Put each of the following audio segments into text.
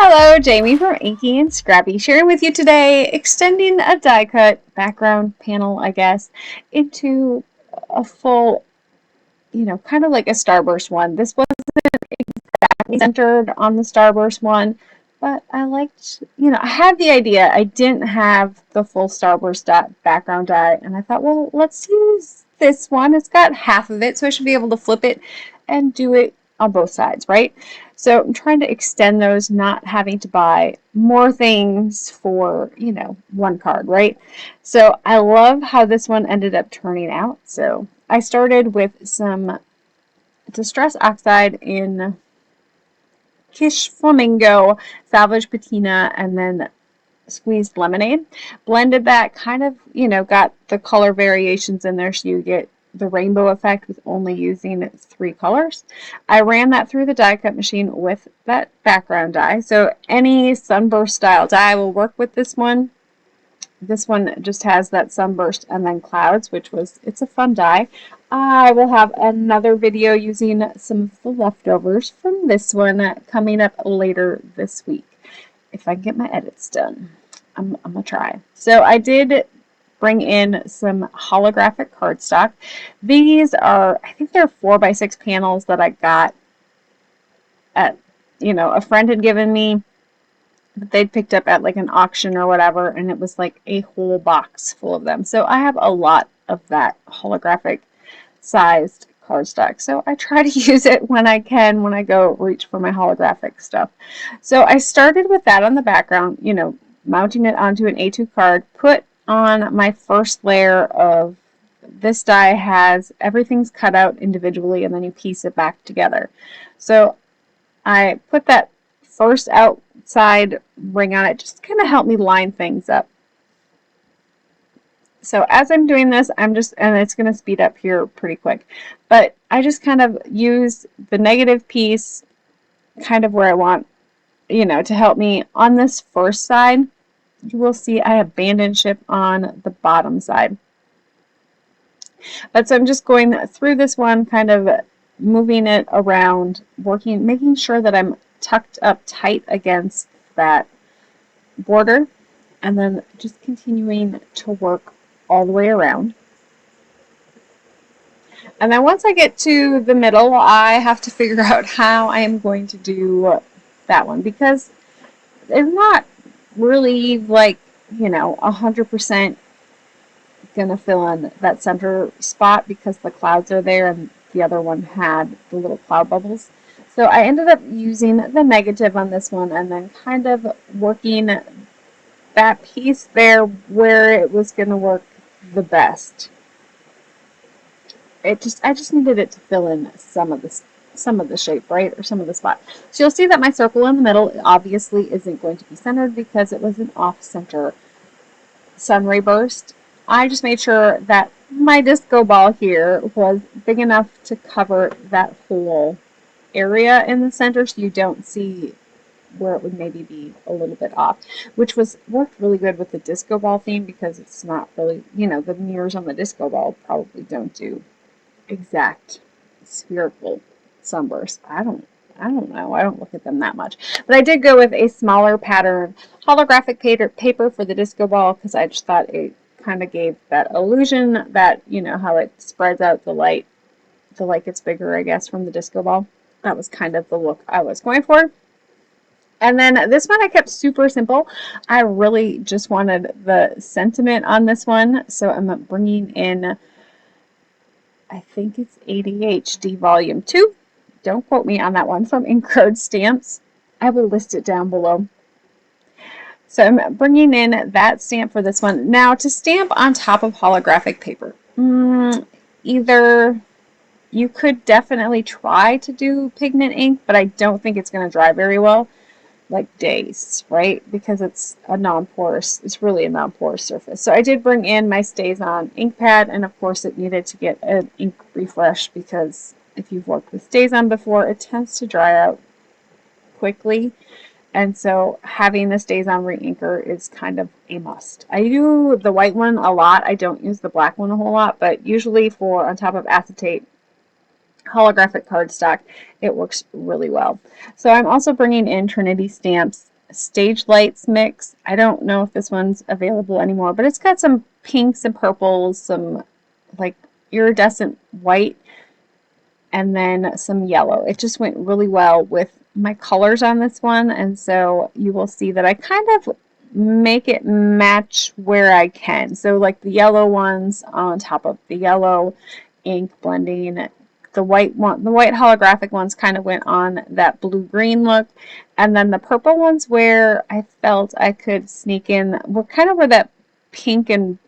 Hello, Jamie from Inky&Scrappy, sharing with you today, extending a die cut background panel, I guess, into a full, kind of like a Starburst one. This wasn't exactly centered on the Starburst one, but I liked, I had the idea. I didn't have the full Starburst background die, and I thought, well, let's use this one. It's got half of it, so I should be able to flip it and do it on both sides, right? So I'm trying to extend those, not having to buy more things for, one card, right? So I love how this one ended up turning out. So I started with some Distress Oxide in Kitsch, Flamingo, Salvaged, Patina, and then squeezed lemonade. Blended that, kind of, got the color variations in there so you get the rainbow effect with only using 3 colors. I ran that through the die cut machine with that background die. So any Sunburst style die will work with this one. This one just has that Sunburst and then clouds, it's a fun die. I will have another video using some of the leftovers from this one coming up later this week. If I can get my edits done, I'm going to try. So I did bring in some holographic cardstock. These are, I think they're 4x6 panels that I got at, a friend had given me that they'd picked up at like an auction or whatever, and it was like a whole box full of them. So I have a lot of that holographic sized cardstock. So I try to use it when I can, when I go reach for my holographic stuff. So I started with that on the background, mounting it onto an A2 card, put on my first layer of this die has everything's cut out individually and then you piece it back together. So I put that first outside ring on it, just kind of help me line things up. So as I'm doing this, and it's going to speed up here pretty quick, but I just kind of use the negative piece kind of where I want, to help me on this first side. You will see I have bandage on the bottom side. But so I'm just going through this one, kind of moving it around, making sure that I'm tucked up tight against that border, and then just continuing to work all the way around. And then once I get to the middle, I have to figure out how I am going to do that one, because they're not really like, 100% gonna fill in that center spot because the clouds are there and the other one had the little cloud bubbles. So I ended up using the negative on this one and then kind of working that piece there where it was gonna work the best. I just needed it to fill in some of the shape, right, or some of the spot. So you'll see that my circle in the middle obviously isn't going to be centered because it was an off-center sun ray burst. I just made sure that my disco ball here was big enough to cover that whole area in the center so you don't see where it would maybe be a little bit off, which worked really good with the disco ball theme because it's not really, the mirrors on the disco ball probably don't do exact spherical sunburst. I don't know. I don't look at them that much. But I did go with a smaller pattern holographic paper for the disco ball because I just thought it kind of gave that illusion that, how it spreads out the light gets bigger, I guess, from the disco ball. That was kind of the look I was going for. And then this one I kept super simple. I really just wanted the sentiment on this one. So I'm bringing in, I think it's ADHD Volume 2. Don't quote me on that one, from Encode Stamps. I will list it down below. So I'm bringing in that stamp for this one. Now, to stamp on top of holographic paper, either you could definitely try to do pigment ink, but I don't think it's going to dry very well, like days, right? Because it's really a non-porous surface. So I did bring in my Staz-on ink pad, and of course it needed to get an ink refresh because if you've worked with Staz-on before, it tends to dry out quickly. And so having the Staz-on re-inker is kind of a must. I do the white one a lot. I don't use the black one a whole lot, but usually on top of acetate holographic cardstock, it works really well. So I'm also bringing in Trinity stamps Stage Lights mix. I don't know if this one's available anymore, but it's got some pinks and purples, some like iridescent white, and then some yellow. It just went really well with my colors on this one, and so you will see that I kind of make it match where I can. So like the yellow ones on top of the yellow ink blending. The white holographic ones kind of went on that blue-green look, and then the purple ones where I felt I could sneak in were kind of where that pink and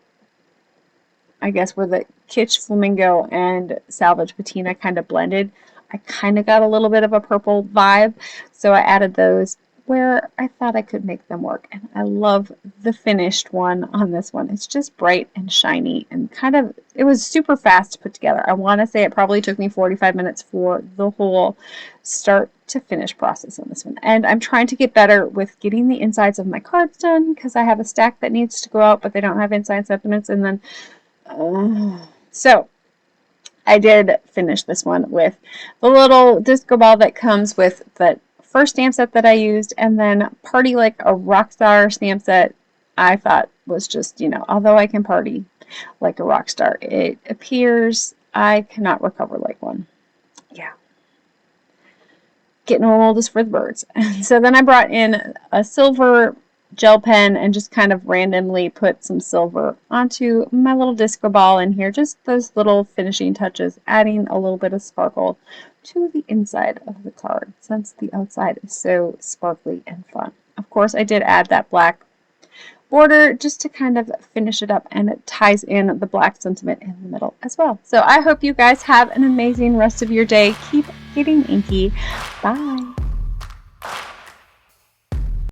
I guess where the Kitsch, Flamingo, and Salvaged Patina kind of blended. I kind of got a little bit of a purple vibe, so I added those where I thought I could make them work. And I love the finished one on this one. It's just bright and shiny and kind of, it was super fast to put together. I want to say it probably took me 45 minutes for the whole start to finish process on this one. And I'm trying to get better with getting the insides of my cards done because I have a stack that needs to go out, but they don't have inside sentiments. And then, so I did finish this one with the little disco ball that comes with the first stamp set that I used, and then Party Like a Rockstar stamp set. I thought was just, although I can party like a rock star, it appears I cannot recover like one. Yeah. Getting old is for the birds. And so then I brought in a silver gel pen and just kind of randomly put some silver onto my little disco ball in here. Just those little finishing touches, adding a little bit of sparkle to the inside of the card since the outside is so sparkly and fun. Of course, I did add that black border just to kind of finish it up, and it ties in the black sentiment in the middle as well. So I hope you guys have an amazing rest of your day. Keep getting inky. Bye.